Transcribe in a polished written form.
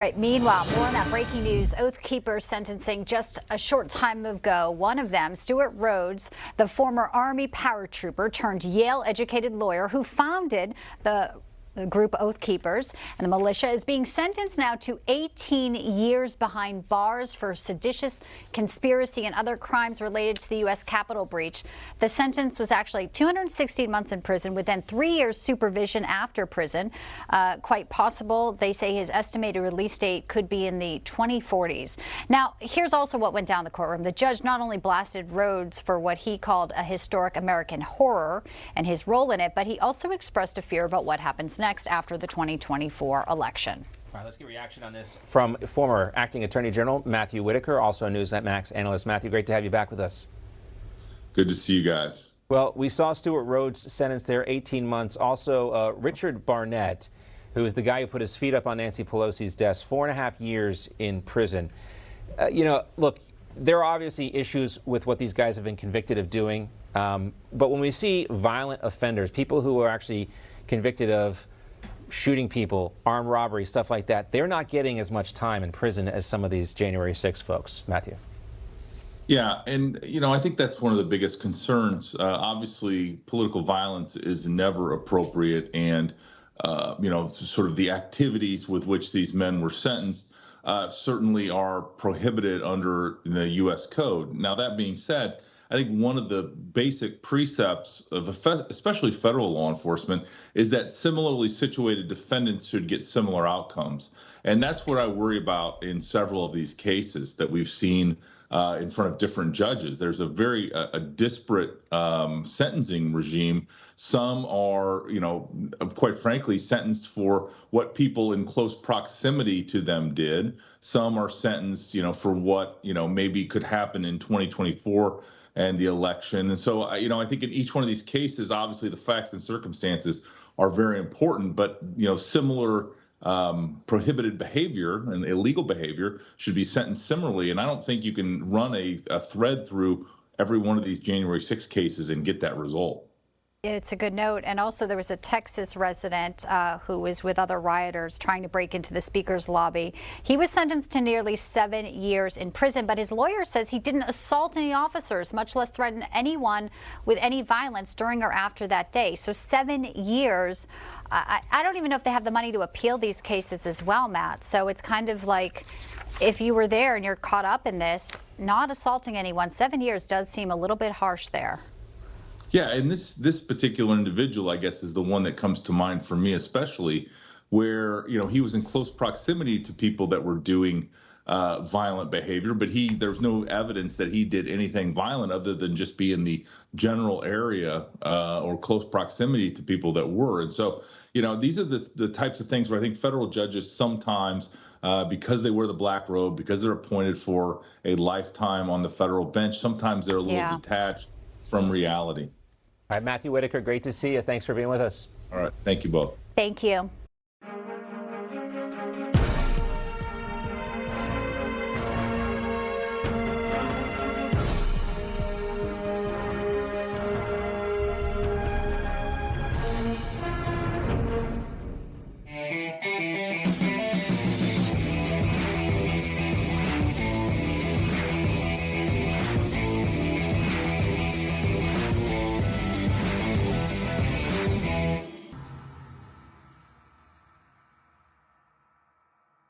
Right, meanwhile, more on that breaking news. Oath Keepers sentencing just a short time ago. One of them, Stewart Rhodes, the former Army paratrooper turned Yale-educated lawyer who founded the group Oath Keepers, and the militia, is being sentenced now to 18 years behind bars for seditious conspiracy and other crimes related to the U.S. Capitol breach. The sentence was actually 216 months in prison with then 3 years supervision after prison. Quite possible, they say his estimated release date could be in the 2040s. Now, here's also what went down the courtroom. The judge not only blasted Rhodes for what he called a historic American horror and his role in it, but he also expressed a fear about what happens next after the 2024 election. All right, let's get a reaction on this from former Acting Attorney General Matthew Whitaker, also a Newsmax analyst. Matthew, great to have you back with us. Good to see you guys. Well, we saw Stewart Rhodes sentenced there 18 months. Also, Richard Barnett, who is the guy who put his feet up on Nancy Pelosi's desk, 4.5 years in prison. Look, there are obviously issues with what these guys have been convicted of doing. But when we see violent offenders, people who are actually convicted of shooting people, armed robbery, stuff like that, they're not getting as much time in prison as some of these January 6 folks. Matthew. Yeah, and I think that's one of the biggest concerns. Obviously, political violence is never appropriate, and sort of the activities with which these men were sentenced certainly are prohibited under the U.S. Code. Now, that being said, I think one of the basic precepts of especially federal law enforcement is that similarly situated defendants should get similar outcomes. And that's what I worry about in several of these cases that we've seen in front of different judges. There's a very disparate sentencing regime. Some are, quite frankly, sentenced for what people in close proximity to them did. Some are sentenced, for what, maybe could happen in 2024 and the election. And so, I think in each one of these cases, obviously the facts and circumstances are very important, but, similar prohibited behavior and illegal behavior should be sentenced similarly. And I don't think you can run a thread through every one of these January 6 cases and get that result. It's a good note. And also there was a Texas resident who was with other rioters trying to break into the speaker's lobby. He was sentenced to nearly 7 years in prison, but his lawyer says he didn't assault any officers, much less threaten anyone with any violence during or after that day. So 7 years. I don't even know if they have the money to appeal these cases as well, Matt. So it's kind of like if you were there and you're caught up in this, not assaulting anyone, 7 years does seem a little bit harsh there. Yeah, and this particular individual, I guess, is the one that comes to mind for me, especially where, he was in close proximity to people that were doing violent behavior, but there's no evidence that he did anything violent other than just be in the general area or close proximity to people that were. And so, these are the types of things where I think federal judges sometimes, because they wear the black robe, because they're appointed for a lifetime on the federal bench, sometimes they're a little detached from reality. All right, Matthew Whitaker, great to see you. Thanks for being with us. All right. Thank you both. Thank you.